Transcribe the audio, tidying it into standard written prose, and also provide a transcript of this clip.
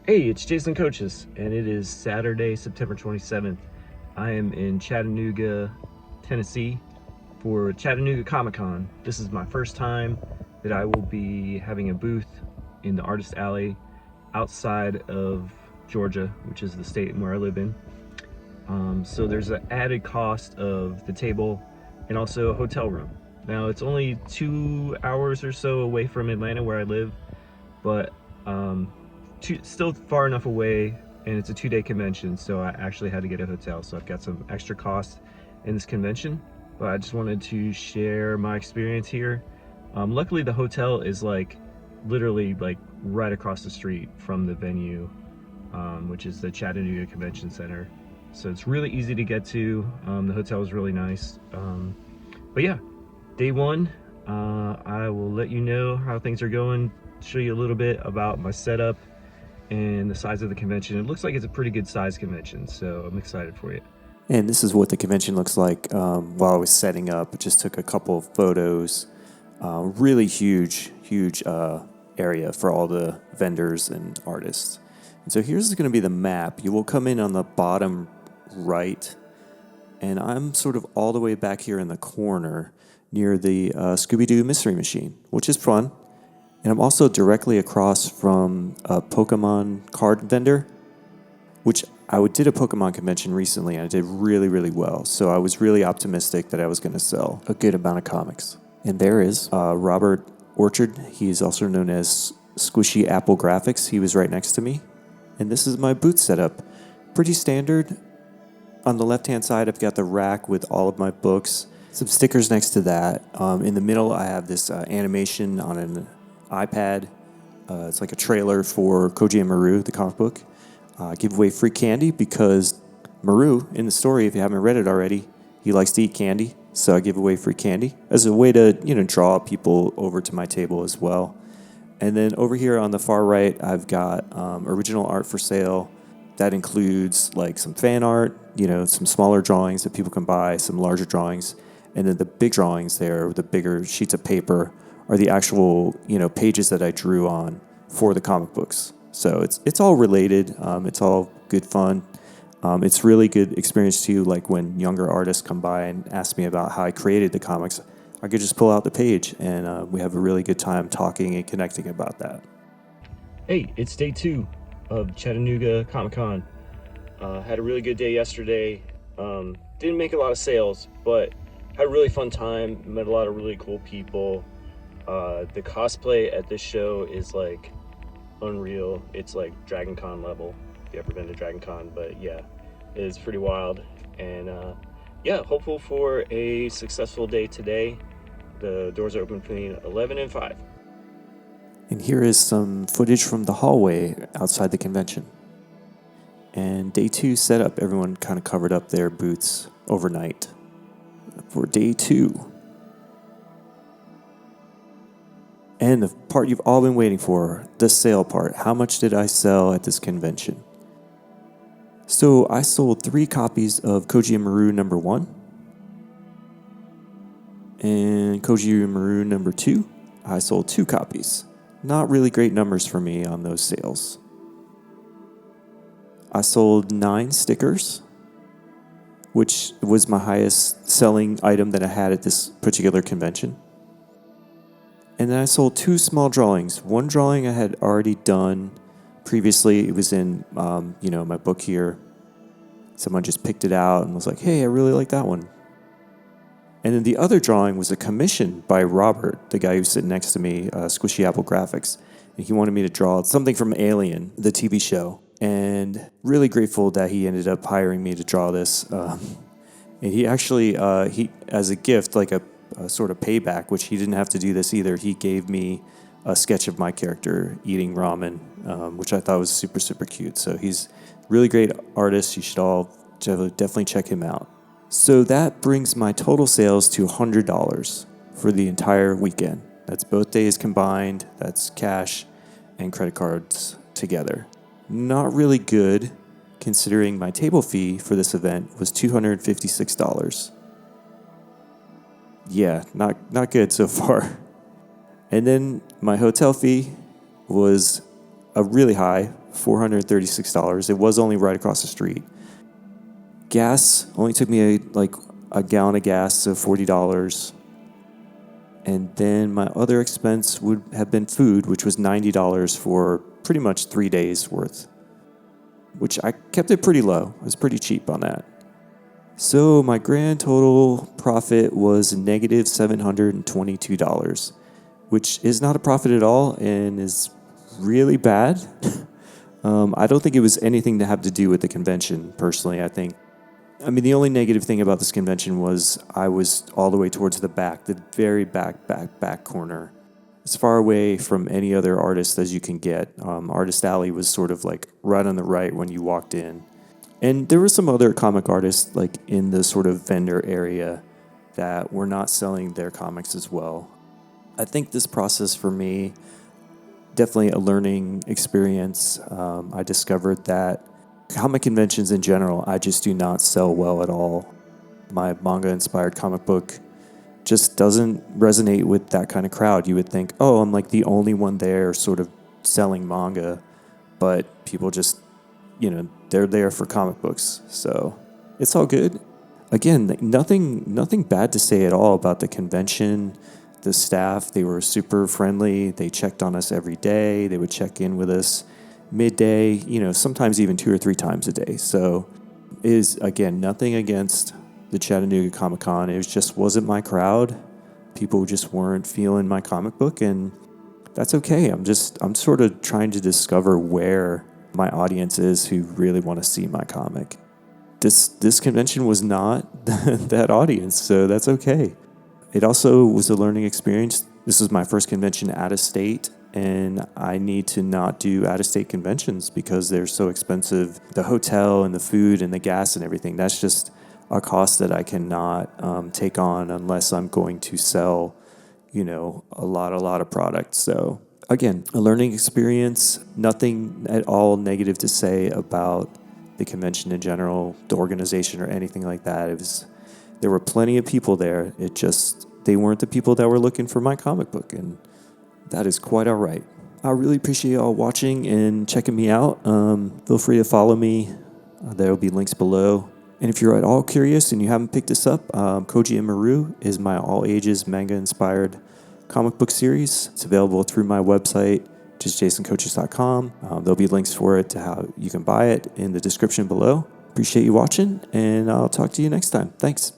Hey, it's Jason Kochis, and it is Saturday, September 27th. I am in Chattanooga, Tennessee for Chattanooga Comic Con. This is my first time that I will be having a booth in the Artist Alley outside of Georgia, which is the state where I live in. So there's an added cost of the table and also a hotel room. Now, it's only 2 hours or so away from Atlanta where I live, but still far enough away, and it's a 2-day convention, so I actually had to get a hotel, so I've got some extra costs in this convention, but I just wanted to share my experience here. Luckily the hotel is literally right across the street from the venue, which is the Chattanooga Convention Center, so it's really easy to get to. The hotel is really nice, but yeah, day one, I will let you know how things are going, show you a little bit about my setup and the size of the convention. It looks like it's a pretty good size convention, so I'm excited for you. And this is what the convention looks like while I was setting up. Just took a couple of photos. Really huge area for all the vendors and artists. And so here's going to be the map. You will come in on the bottom right, and I'm sort of all the way back here in the corner near the Scooby-Doo Mystery Machine, which is fun. And I'm also directly across from a Pokemon card vendor, which I did a Pokemon convention recently, and I did really well. So I was really optimistic that I was going to sell a good amount of comics. And there is Robert Orchard. He is also known as Squishy Apple Graphics. He was right next to me. And this is my booth setup. Pretty standard. On the left-hand side, I've got the rack with all of my books. Some stickers next to that. In the middle, I have this animation on an iPad. It's like a trailer for Koji and Maru, the comic book. Give away free candy because Maru, in the story, if you haven't read it already, he likes to eat candy. So I give away free candy as a way to, draw people over to my table as well. And then over here on the far right, I've got original art for sale. That includes like some fan art, some smaller drawings that people can buy, some larger drawings. And then the big drawings there, the bigger sheets of paper, are the actual, pages that I drew on for the comic books. So it's all related. It's all good fun. It's really good experience too. Like when younger artists come by and ask me about how I created the comics, I could just pull out the page and we have a really good time talking and connecting about that. Hey, it's day two of Chattanooga Comic Con. Had a really good day yesterday. Didn't make a lot of sales, but had a really fun time. Met a lot of really cool people. The cosplay at this show is unreal. It's like Dragon Con level, if you ever been to Dragon Con, but yeah, it's pretty wild. And hopeful for a successful day today. The doors are open between 11 and 5. And here is some footage from the hallway outside the convention. And day two setup, everyone kind of covered up their booths overnight. For day two. And the part you've all been waiting for, the sale part. How much did I sell at this convention? So I sold 3 copies of Koji and Maru number 1. And Koji and Maru number 2, I sold 2 copies. Not really great numbers for me on those sales. I sold 9 stickers, which was my highest selling item that I had at this particular convention. And then I sold 2 small drawings. One drawing I had already done previously. It was in, my book here. Someone just picked it out and was like, hey, I really like that one. And then the other drawing was a commission by Robert, the guy who's sitting next to me, Squishy Apple Graphics. And he wanted me to draw something from Alien, the TV show. And really grateful that he ended up hiring me to draw this. And he actually, as a gift, like a sort of payback, which he didn't have to do this either. He gave me a sketch of my character eating ramen, which I thought was super cute. So he's a really great artist. You should all definitely check him out. So that brings my total sales to $100 for the entire weekend. That's both days combined. That's cash and credit cards together. Not really good, considering my table fee for this event was $256. Yeah, not good so far. And then my hotel fee was a really high $436. It was only right across the street. Gas only took me a gallon of gas, so $40. And then my other expense would have been food, which was $90 for pretty much 3 days worth, which I kept it pretty low. I was pretty cheap on that. So my grand total profit was negative $722, which is not a profit at all and is really bad. I don't think it was anything to have to do with the convention, personally. I mean, the only negative thing about this convention was I was all the way towards the back, the very back corner, as far away from any other artist as you can get. Artist Alley was sort of like right on the right when you walked in. And there were some other comic artists like in the sort of vendor area that were not selling their comics as well. I think this process for me, definitely a learning experience. I discovered that comic conventions in general, I just do not sell well at all. My manga-inspired comic book just doesn't resonate with that kind of crowd. You would think, oh, I'm like the only one there sort of selling manga, but people just, they're there for comic books. So it's all good. Again, nothing bad to say at all about the convention. The staff, they were super friendly. They checked on us every day. They would check in with us midday, sometimes even 2 or 3 times a day. So it is, again, nothing against the Chattanooga Comic-Con. It just wasn't my crowd. People just weren't feeling my comic book, and that's okay. I'm sort of trying to discover where my audience is who really want to see my comic. This convention was not that audience, so that's okay. It also was a learning experience. This was my first convention out of state, and I need to not do out-of-state conventions because they're so expensive. The hotel and the food and the gas and everything, that's just a cost that I cannot take on unless I'm going to sell, a lot of products. So again, a learning experience, nothing at all negative to say about the convention in general, the organization or anything like that. There were plenty of people there. They weren't the people that were looking for my comic book, and that is quite all right. I really appreciate you all watching and checking me out. Feel free to follow me. There will be links below. And if you're at all curious and you haven't picked this up, Koji and Maru is my all-ages manga-inspired comic book series. It's available through my website, just jasonkochis.com. There'll be links for it to how you can buy it in the description below. Appreciate you watching, and I'll talk to you next time. Thanks.